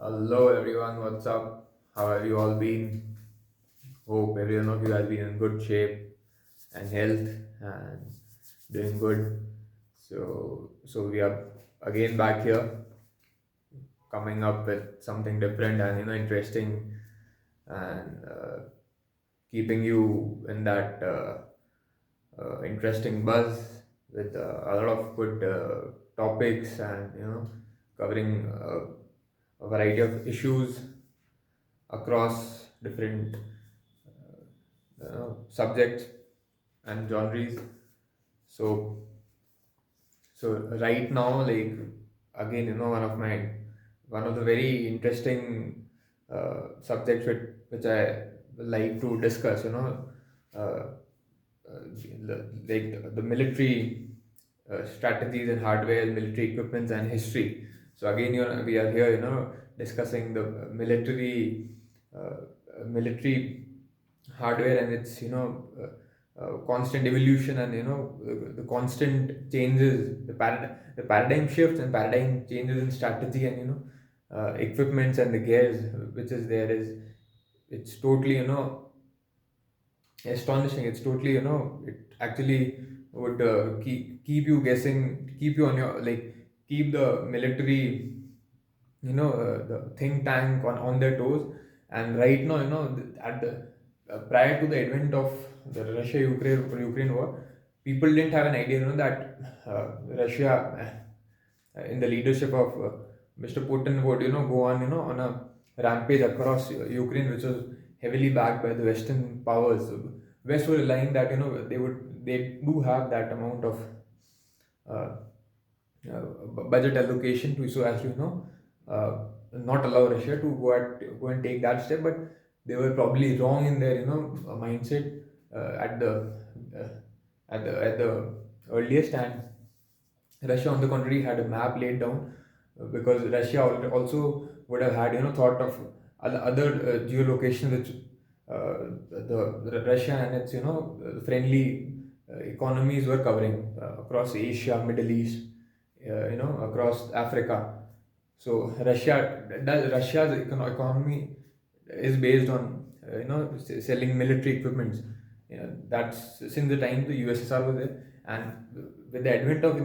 Hello everyone, what's up? How have you all been? Hope everyone of you has been in good shape and health and doing good. So we are again back here, coming up with something different and interesting, and keeping you in that interesting buzz with a lot of good topics, and covering a variety of issues across different subjects and genres. So so right now, like, again, one of the very interesting subjects which I like to discuss. Uh, the military strategies and hardware, military equipments and history. So again, we are here, discussing the military hardware and its constant evolution, and the constant changes, the paradigm shifts and paradigm changes in strategy, and equipments and the gears which is there is it's totally astonishing. It's totally, it actually would keep you guessing, keep you on your, like, keep the military, the think tank on their toes. And right now, at the prior to the advent of the Russia Ukraine war, people didn't have an idea, that Russia, in the leadership of Mr. Putin, would go on, on a rampage across Ukraine, which was heavily backed by the Western powers. West were relying that they do have that amount of uh, budget allocation to, so as to not allow Russia to go and take that step. But they were probably wrong in their mindset uh, at the earliest. And Russia, on the contrary, had a map laid down, because Russia also would have had thought of other geolocation which the Russia and its friendly economies were covering across Asia, Middle East, across Africa. So Russia's economy is based on selling military equipments. That's since the time the USSR was there, and with the advent of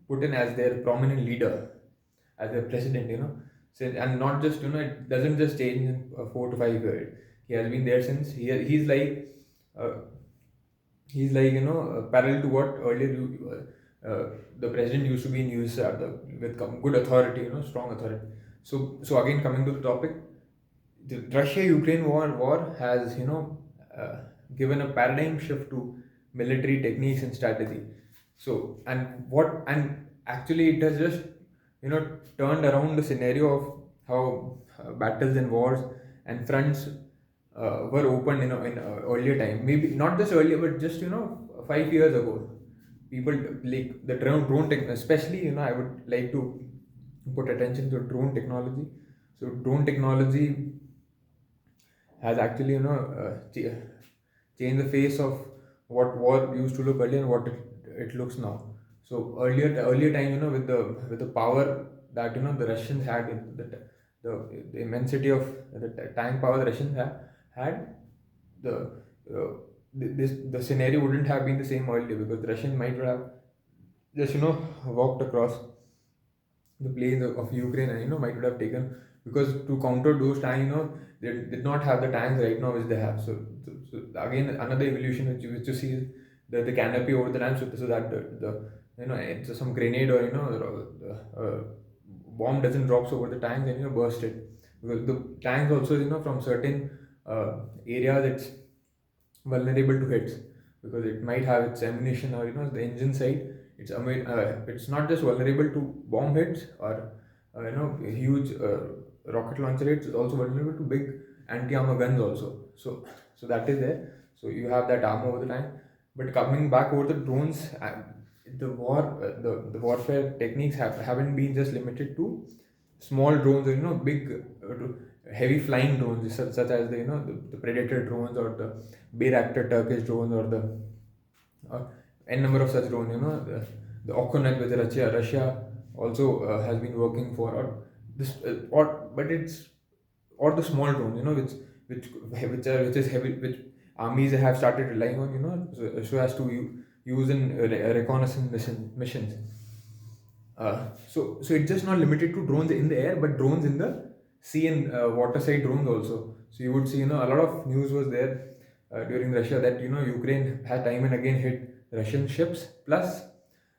Putin as their prominent leader, as their president, and not just it doesn't just change in 4 to 5 years. He has been there since. Uh, he's like parallel to what earlier the president used to be in USSR, with good authority, strong authority. So again, coming to the topic, the Russia-Ukraine war has uh, given a paradigm shift to military techniques and strategy. So, and actually it has just turned around the scenario of how battles and wars and fronts were opened in earlier time. Maybe not just earlier, but just 5 years ago. People like the drone tech, especially, I would like to put attention to drone technology. So drone technology has actually changed the face of what war used to look earlier and what it looks now. So earlier time, with the power that the Russians had, the immensity of the tank power the Russians had, the the scenario wouldn't have been the same earlier, because the Russians might have just walked across the plains of Ukraine, and might would have taken, because to counter those tanks, they did not have the tanks right now which they have. So again, another evolution which you see is the canopy over the tank, so that the it's some grenade or bomb doesn't drops over the tanks and burst it, because the tanks also, from certain areas, it's vulnerable to hits, because it might have its ammunition, or the engine side. It's not just vulnerable to bomb hits or huge rocket launcher hits. It's also vulnerable to big anti-armor guns also. So that is there. So you have that armor over the time. But coming back over the drones, the warfare techniques haven't been just limited to small drones, or big heavy flying drones, such as the Predator drones, or the Bayraktar Turkish drones, or the n number of such drones. The Okonet, which Russia also has been working for, or this or but it's or the small drones, which is heavy, which armies have started relying on, so as to use in reconnaissance missions. So it's just not limited to drones in the air, but drones in the sea and water side drones also. So you would see, a lot of news was there during Russia that Ukraine had time and again hit Russian ships. Plus,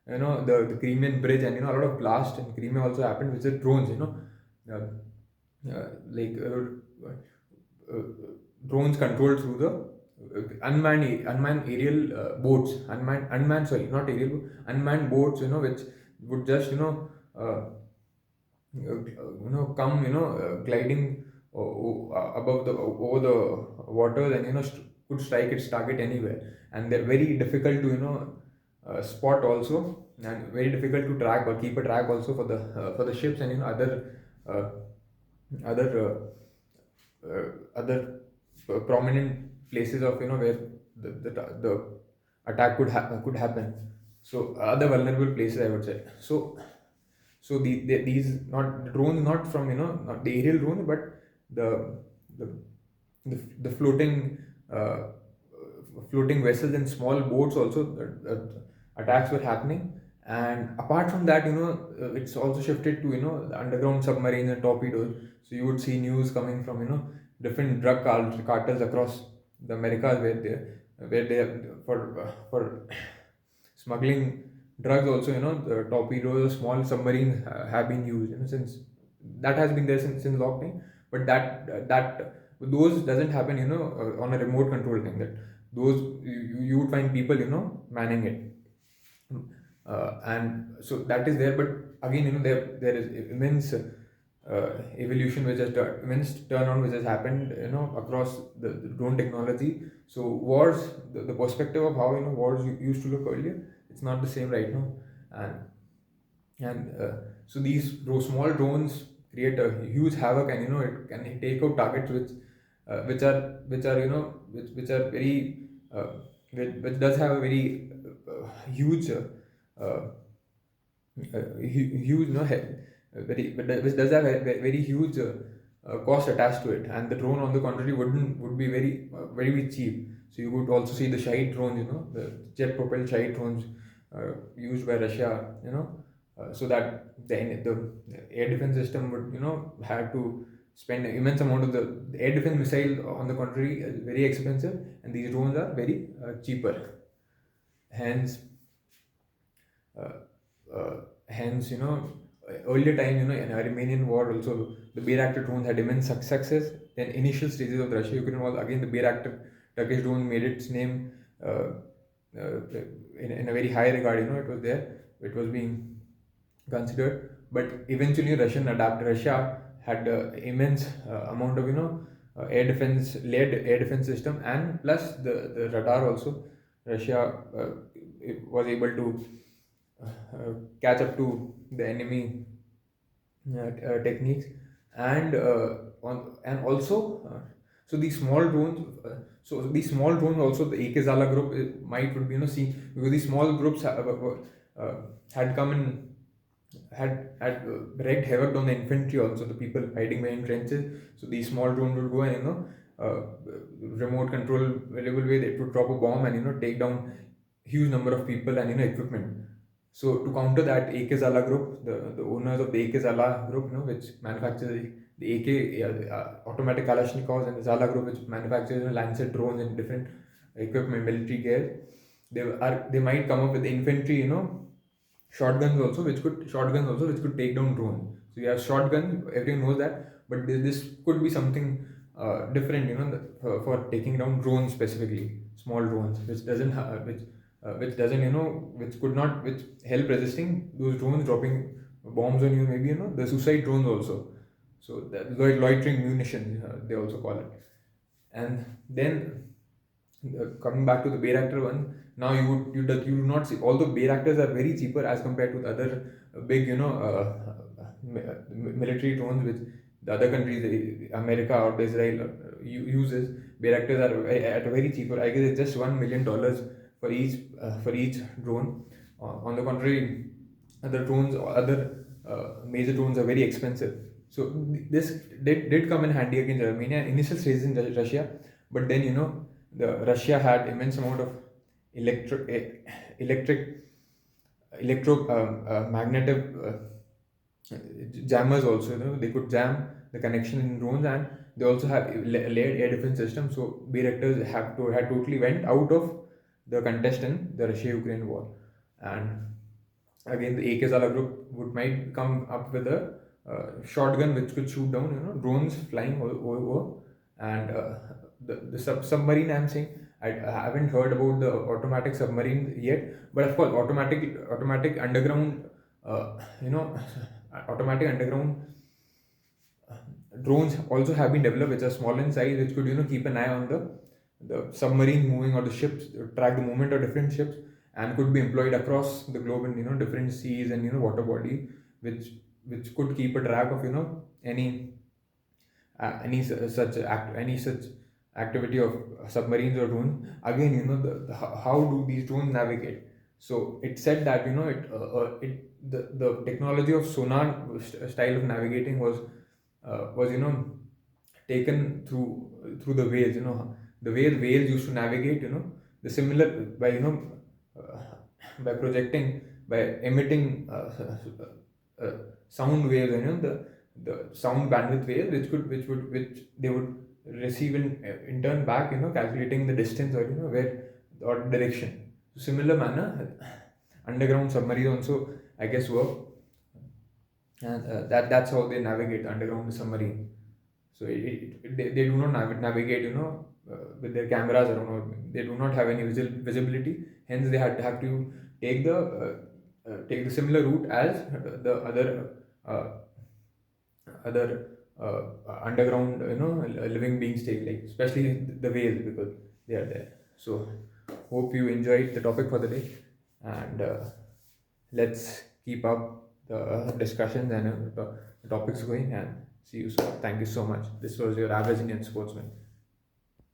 the Crimean bridge, and a lot of blast in Crimea also happened with the drones. Like uh, drones controlled through the unmanned aerial boats, unmanned, sorry, not aerial, unmanned boats, which would just come, gliding above the over the waters, and could strike its target anywhere. And they're very difficult to spot also, and very difficult to track or keep a track also for the ships, and uh, other other prominent places of where the attack could happen. So other vulnerable places, I would say. So these, not the drones, not from not the aerial drones, but the the the floating vessels and small boats also, attacks were happening. And apart from that, it's also shifted to the underground submarines and torpedoes. So you would see news coming from different cartels across the Americas, where they for smuggling drugs also, the torpedoes, small submarines have been used, since that has been there since lockdown. But that those doesn't happen, on a remote control thing. That those you would find people, manning it. And so that is there. But again, there is immense evolution, immense turnaround which has happened, across the drone technology. So wars, the perspective of how wars used to look earlier, it's not the same right now. And so those small drones create a huge havoc, and it can take out targets which are which are very which does have a very huge huge, which does have a very huge cost attached to it. And the drone, on the contrary, would be very cheap. So you would also see the shite drones, the jet propelled shite drones used by Russia, so that the air defense system would have to spend an immense amount of the air defense missile, on the contrary, is very expensive, and these drones are very cheaper. Hence, uh, hence, earlier time, in Armenian war also, the Bayraktar drones had immense success. In initial stages of the Russia-Ukraine war, again the Bayraktar Turkish drone made its name in a very high regard. It was there, it was being considered. But eventually, Russia had immense amount of led air defense system, and plus the radar also. Russia was able to catch up to the enemy techniques. And also, so these small drones also, the AK Zala group might would be see, because these small groups had come and had wreaked havoc on the infantry also, the people hiding behind trenches. So these small drones would go and remote control variable way, they would drop a bomb and take down huge number of people and equipment. So to counter that, AK Zala group, the owners of the AK Zala group, which manufactures the AK automatic Kalashnikovs, and the Zala group, which manufactures Lancet drones and different equipment, military gear, they might come up with infantry, shotguns also which could take down drones. So you have shotguns, everyone knows that, but this could be something different, for taking down drones, specifically small drones, which doesn't, which could not, which help resisting those drones dropping bombs on you, maybe the suicide drones also. So that loitering munition, they also call it. And then, coming back to the Bayraktar one, now you do not see, although Bayraktars are very cheaper as compared to the other big military drones which the other countries, America or Israel, uses. Bayraktars are at a very cheaper. I guess it's just $1 million for each drone. On the contrary, other major drones are very expensive. So this did come in handy against Armenia in initial stages in Russia, but then the Russia had immense amount of electric electric magnetic jammers also. They could jam the connection in drones, and they also have layered air defense system. So Bayraktars had totally went out of the contest in the Russia-Ukraine war. And again, the AK Zala group would might come up with a shotgun which could shoot down drones flying over. And the submarine, I'm saying, I haven't heard about the automatic submarine yet, but of course automatic underground you know automatic underground drones also have been developed, which are small in size, which could keep an eye on the submarine moving, or the ships, track the movement of different ships, and could be employed across the globe in different seas and water body, which could keep a track of any any such activity of submarines or drones. Again, how do these drones navigate? So it said that the technology of sonar style of navigating was taken through the whales. The way the whales used to navigate. The similar by uh, by projecting, by emitting sound waves, the sound bandwidth waves, which they would receive in turn back, calculating the distance, or where, or direction. So similar manner, underground submarines also, I guess, work. And that's how they navigate underground submarine. So they do not navigate with their cameras around, or they do not have any visibility. Hence they have to take take the similar route as the uh, other underground living beings take, like especially the whales, because they are there. So hope you enjoyed the topic for the day, and let's keep up the discussions and the topics going, and see you soon. Thank you so much. This was your average Indian sportsman.